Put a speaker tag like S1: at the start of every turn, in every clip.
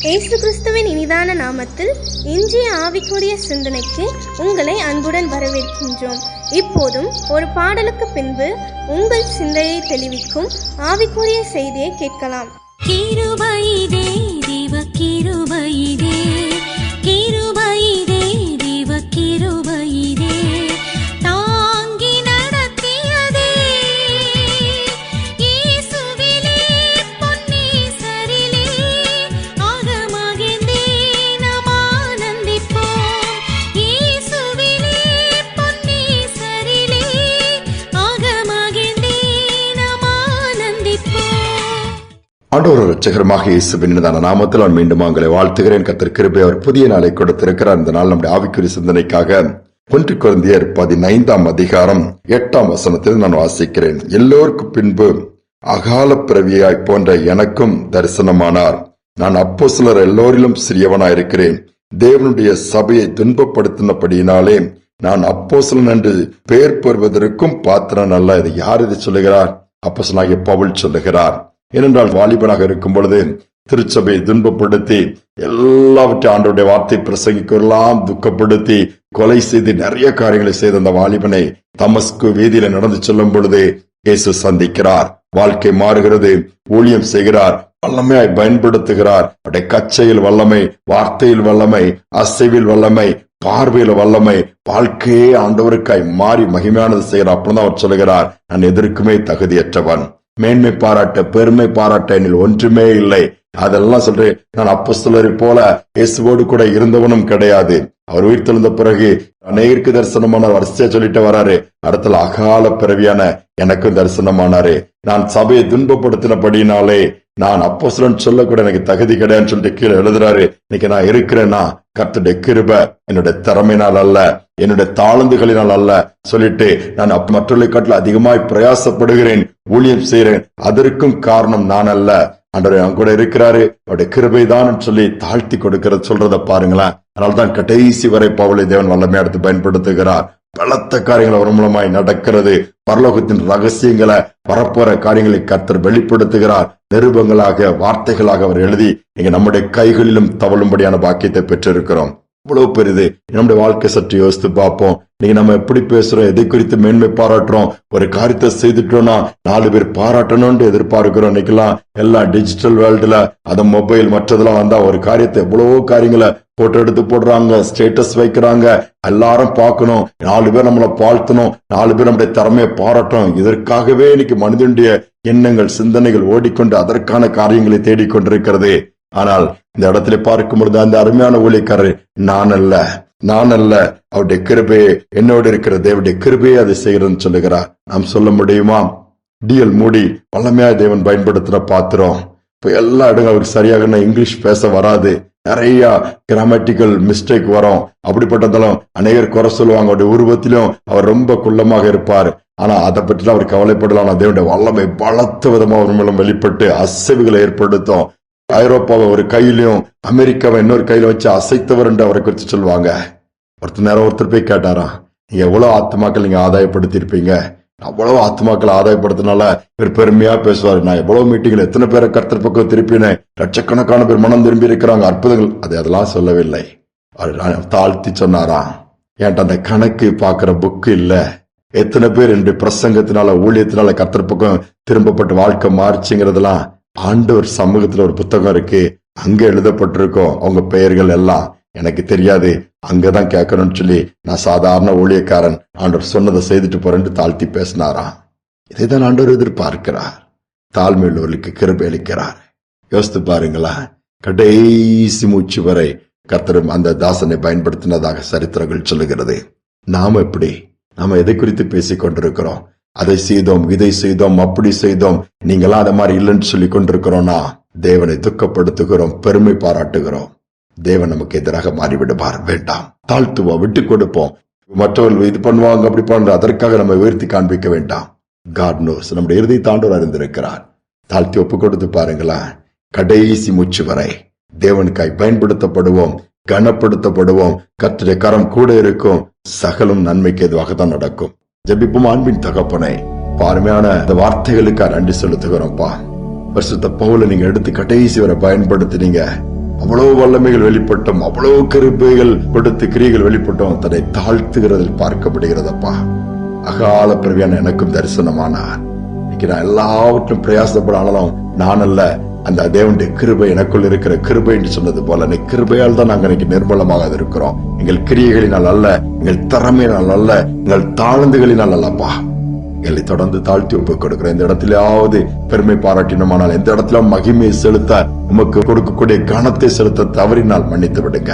S1: இயேசு கிறிஸ்துவின் இனிதான நாமத்தில் இன்றைய ஆவிக்குரிய சிந்தனைக்கு உங்களை அன்புடன் வரவேற்கின்றோம். இப்போதும் ஒரு பாடலுக்கு பின்பு உங்கள் சிந்தையை தெளிவிக்கும் ஆவிக்குரிய செய்தியை கேட்கலாம்.
S2: கிருபையிதே தேவ கிருபையிதே, கிருபையிதே தேவ கிருபையிதே, தாங்கி நடத்தியதே இயேசுவிலே பொன்னீசரிலே, ஆகமகிழ்ந்தே நாம் ஆனந்திப்போம். இயேசுவிலே பொன்னீசரிலே, ஆகமகிழ்ந்தே நாம் ஆனந்திப்போம்.
S3: ஆண்டவர் இரட்சகரமாக இயேசுவின் நாமத்தில் நான் மீண்டும் உங்களை வாழ்த்துகிறேன். கர்த்தர் கிருபை அவர் புதிய நாளை கொடுத்திருக்கிறார். இந்த நாள் நம்முடைய ஆவிக்குரிய சிந்தனைக்காக 1 கொரிந்தியர் 15ஆம் அதிகாரம் 8ஆம் வசனத்தில் நான் வாசிக்கிறேன். எல்லோருக்கும் பின்பு அகால பிறவியாய் போன்ற எனக்கும் தரிசனமானார். நான் அப்போஸ்தலர் எல்லோரிலும் சிறியவனாயிருக்கிறேன். தேவனுடைய சபையை துன்பப்படுத்தினபடியினாலே நான் அப்போஸ்தலன் என்று பெயர் பெறுவதற்கும் பாத்திரன் அல்ல. இது யார் இது சொல்லுகிறார்? அப்போஸ்தலனாகிய பவுல் சொல்லுகிறார். ஏனென்றால் வாலிபனாக இருக்கும் பொழுது திருச்சபையை துன்பப்படுத்தி எல்லாவற்றையும் ஆண்டவருடைய வார்த்தை பிரசங்கிக்கெல்லாம் துக்கப்படுத்தி கொலை செய்து நிறைய காரியங்களை செய்த அந்த வாலிபனை தமஸ்கு வீதியில நடந்து செல்லும் பொழுது இயேசு சந்திக்கிறார். வாழ்க்கை மாறுகிறது. ஊழியம் செய்கிறார். வல்லமையாய் பயன்படுத்துகிறார். அவருடைய கச்சையில் வல்லமை, வார்த்தையில் வல்லமை, அசைவில் வல்லமை, பார்வையில வல்லமை, வாழ்க்கையே ஆண்டவருக்காய் மாறி மகிமையானது செய்கிறார். அப்படிதான் அவர் சொல்லுகிறார், நான் எதற்குமே தகுதியற்றவன், மேன்மை பாராட்ட பெருமை பாராட்ட என்னில் ஒன்றுமே இல்லை. அதெல்லாம் சொல்றேன். நான் அப்போஸ்தலரை போல இயேசுவோடு கூட இருந்தவனும் கிடையாது. அவர் உயிர்த்தெழுந்த பிறகு அநேகருக்கு தரிசனமான வரிசையா சொல்லிட்டு வராரு. அடுத்த அகால பிறவியான எனக்கும் தரிசனமானாரு. நான் சபையை துன்பப்படுத்தினபடினாலே நான் அப்போஸ்தலன் சொல்லக்கூட எனக்கு தகுதி கிடையாதுன்னு சொல்லிட்டு கீழே எழுதுறாரு. இன்னைக்கு நான் இருக்கிறேன்னா கர்த்தருடைய கிருபை, என்னுடைய திறமையினால் அல்ல, என்னுடைய தாளந்துகளினால் அல்ல சொல்லிட்டு நான் மற்றவர்களை காட்டில் அதிகமாய் பிரயாசப்படுகிறேன், ஊழியம் செய்கிறேன். அதற்கும் காரணம் நான் அல்ல, ஆண்டவர் என் கூட இருக்கிறாரு, அவருடைய கிருபை தான் சொல்லி தாழ்த்தி கொடுக்கிறது சொல்றத பாருங்களேன். அதனால்தான் கடைசி வரை பவுலை தேவன் வல்லமையா எடுத்து பயன்படுத்துகிறார். பலத்த காரியங்கள் அவர் மூலமாய் நடக்கிறது. பரலோகத்தின் ரகசியங்களை, வரப்போற காரியங்களை கர்த்தர் வெளிப்படுத்துகிறார். நிருபங்களாக, வார்த்தைகளாக அவர் எழுதி நீங்க நம்முடைய கைகளிலும் தவழும்படியான பாக்கியத்தை பெற்றிருக்கிறோம். இவ்வளவு பெரிது. நம்முடைய வாழ்க்கை சற்று யோசித்து பார்ப்போம். நீங்க நம்ம எப்படி பேசுறோம், எதை குறித்து மேன்மை பாராட்டுறோம். ஒரு காரியத்தை செய்துட்டோம்னா 4 பேர் பாராட்டணும்னு எதிர்பார்க்கிறோம். இன்னைக்கெல்லாம் எல்லாம் டிஜிட்டல் வேர்ல்டுல அந்த மொபைல் மற்றதெல்லாம் வந்தா ஒரு காரியத்தை எவ்வளவோ காரியங்களை போட்டோ எடுத்து போடுறாங்க, ஸ்டேட்டஸ் வைக்கிறாங்க, எல்லாரும் பார்க்கணும், 4 பேர் நம்மளை வாழ்த்தணும், 4 பேர் நம்முடைய திறமையை பாராட்டணும். இதற்காகவே இன்னைக்கு மனிதனுடைய எண்ணங்கள், சிந்தனைகள் ஓடிக்கொண்டு அதற்கான காரியங்களை தேடிக்கொண்டிருக்கிறது. ஆனால் இந்த இடத்துல பார்க்கும் பொழுது அந்த அருமையான ஊழியக்காரர் நான் அல்ல, அவருடைய கிருபையே என்னோடு இருக்கிற தேவனுடைய கிருபையே அதை செய்கிறதுன்னு சொல்லுகிறார். நாம் சொல்ல முடியுமா? டிஎல் மூடி வல்லமையா தேவன் பயன்படுத்தின பாத்திரம். இப்ப எல்லா இடங்களும் அவருக்கு சரியாக இங்கிலீஷ் பேச வராது, நிறைய கிராமட்டிக்கல் மிஸ்டேக் வரும். அப்படிப்பட்டதாலும் அநேகர் குறை சொல்லுவாங்க. அவருடைய உருவத்திலும் அவர் ரொம்ப குள்ளமாக இருப்பார். ஆனா அதை பற்றி அவர் கவலைப்படலாம். தேவனுடைய வல்லமை பலத்த விதமா அவர் மூலம் வெளிப்பட்டு அசைவுகளை ஏற்படுத்தும். ஐரோப்பாவை ஒரு கையிலையும் அமெரிக்காவை இன்னொரு கையில வச்சு அசைத்தவர் என்று அவரை குறித்து சொல்லுவாங்க. ஒருத்தர் போய் கேட்டாராம், நீங்க எவ்வளவு ஆத்மாக்கள் நீங்க ஆதாயப்படுத்தி இருப்பீங்க? அவ்வளவு ஆத்மாக்கள் ஆதாயப்படுத்தினால இவர் பெருமையா பேசுவாரு. நான் எவ்வளவு மீட்டிங்ல எத்தனை பேரை கர்த்தர் பக்கம் திருப்பினேன், லட்சக்கணக்கான பேர் மனம் திரும்பி இருக்கிறாங்க, அற்புதங்கள். அதெல்லாம் சொல்லவில்லை. அவர் தாழ்த்தி சொன்னாராம், ஏன்ட்ட அந்த கணக்கு பாக்குற புக்கு இல்ல, எத்தனை பேர் என்னுடைய பிரசங்கத்தினால ஊழியத்தினால கர்த்தர் பக்கம் திரும்பப்பட்டு வாழ்க்கை மாறிச்சுங்கிறதெல்லாம் ஆண்டவர் சமூகத்துல ஒரு புத்தகம் இருக்கு, அங்க எழுதப்பட்டிருக்கோம். அவங்க பெயர்கள் எல்லாம் எனக்கு தெரியாது, அங்கதான் கேட்கணும்னு சொல்லி நான் சாதாரண ஊழியக்காரன், ஆண்டவர் சொன்னதை செய்துட்டு போறேன்னு தாழ்த்தி பேசினாராம். இதைதான் ஆண்டவர் எதிர்பார்க்கிறார். தாழ்மை உள்ளவர்களுக்கு கிருபை அளிக்கிறார். யோசித்து பாருங்களா, கடைசி மூச்சு வரை கர்த்தர் அந்த தாசனை பயன்படுத்தினதாக சரித்திரங்கள் சொல்லுகிறது. நாம எதை குறித்து பேசிக் கொண்டிருக்கிறோம்? அதை செய்தோம், இதை செய்தோம், அப்படி செய்தோம், நீங்களாம் அதை மாதிரி இல்லைன்னு சொல்லி கொண்டிருக்கிறோம்னா தேவனை துக்கப்படுத்துகிறோம், பெருமை பாராட்டுகிறோம். தேவன் நமக்கு எதிராக மாறிவிடுவார். வேண்டாம், தாழ்த்துவோம், விட்டு கொடுப்போம். மற்றவர்கள் இது பண்ணுவாங்க, அப்படி பண்ற, அதற்காக நம்ம உயர்த்தி காண்பிக்க வேண்டாம். காட் நோஸ், நம்முடைய இறுதி தாண்டவர் அறிந்திருக்கிறார். தாழ்த்தி ஒப்பு கொடுத்து பாருங்களா, கடைசி மூச்சு வரை தேவனுக்காய் பயன்படுத்தப்படுவோம், கனப்படுத்தப்படுவோம். கர்த்தருடைய கரம் கூட இருக்கும். சகலம் நன்மைக்கு எதுவாக தான் நடக்கும். ஜெபிப்போம். அன்பின் தகப்பனே, அருமையான இந்த வார்த்தைகளுக்கு நன்றி செலுத்துகிறோம்ப்பா. பரிசுத்த பவுலை நீங்க எடுத்து கடைசி வரை பயன்படுத்தினீங்க. அவ்வளவு வல்லமைகள் வெளிப்பட்டோம், அவ்வளவு கிருபைகள் கொடுத்து கிரியைகள் வெளிப்பட்டோம், தன்னை தாழ்த்துகிறதில் பார்க்கப்படுகிறதப்பா. அகால பிறவியான எனக்கும் தரிசனமானார். இன்னைக்கு நான் எல்லாவற்றும் பிரயாசப்படாலும் நான் அல்ல, அந்த தேவனுடைய கிருபை எனக்குள் இருக்கிற கிருபை என்று சொன்னது போல கிருபையால் தான் நாங்கள் இன்னைக்கு நிர்மலமாக இருக்கிறோம். எங்கள் கிரியைகளினால் அல்ல, எங்கள் திறமையினால் அல்ல, எங்கள் தாழ்ந்துகளினால் அல்லப்பா. எங்களை தொடர்ந்து தாழ்த்தி ஒப்புக் கொடுக்கிறோம். இந்த இடத்திலாவது பெருமை பாராட்டினோமானால், எந்த இடத்துல மகிமையை செலுத்த உமக்கு கொடுக்கக்கூடிய கனத்தை செலுத்த தவறினால் மன்னித்து விடுங்க.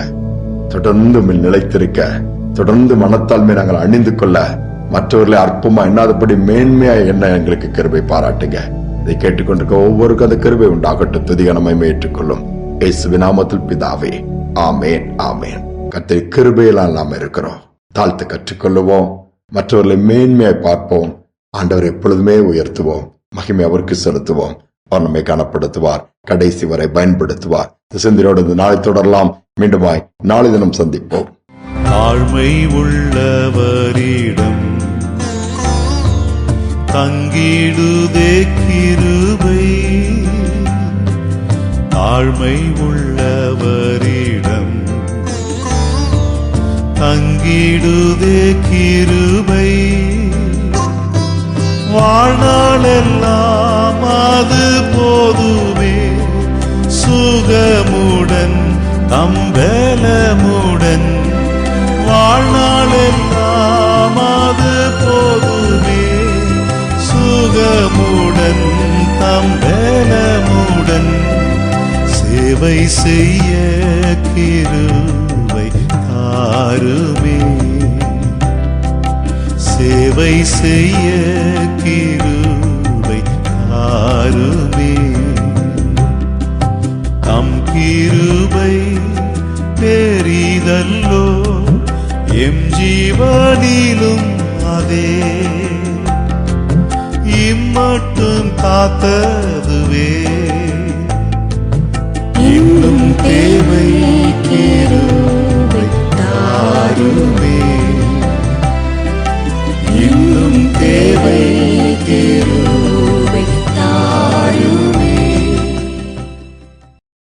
S3: தொடர்ந்து நிலைத்திருக்க, தொடர்ந்து மனத்தாழ்மை நாங்கள் அணிந்து கொள்ள, மற்றவர்களை அற்பமா எண்ணாதபடி மேன்மையா என்ன எங்களுக்கு கிருபை பாராட்டுங்க. இதை கேட்டுக்கொண்டிருக்க ஒவ்வொருக்கும் அந்த கிருபை உண்டாகட்டும். துதியான மகிமை ஏற்றுக்கொள்ளும் இயேசுவின் நாமத்தில் பிதாவே, ஆமேன் ஆமேன். கர்த்தருடைய கிருபையினால் நாம் இருக்கிறோம். தாழ்த்து கற்றுக்கொள்ளுவோம், மற்றவர்களை மேன்மையாய் பார்ப்போம், ஆண்டவரை எப்பொழுதுமே உயர்த்துவோம், மகிமை அவருக்கு செலுத்துவோம். அவர் நம்மை கனப்படுத்துவார், கடைசி வரை பயன்படுத்துவார். சிந்தனையோடு இந்த நாளை தொடரலாம். மீண்டுமாய் நாளை தினம் சந்திப்போம்.
S4: தாழ்மை உள்ளவரிடம் தங்கிடுதே கிருபை, தாழ்மை உள்ளவரிடம் தங்கிடுதே கிருபை, வாழ்நாளெல்லாம் அது போதுமே, சுகமுடன் தம்பலமுடன், வாழ்நாளெல்லாம் அது போதுமே, சுகமுடன் தம்பலமுடன், சேவை செய்ய கிருபை தாருமே, சேவை செய்ய கிருபை தாருமே, தம் கிருபை பெரிதல்லோ, எம் ஜீவனிலும் அதே, இம்மட்டும் காத்ததுவே, இன்னும் தேவை கிருபை தாருமே, இன்னும் தேவை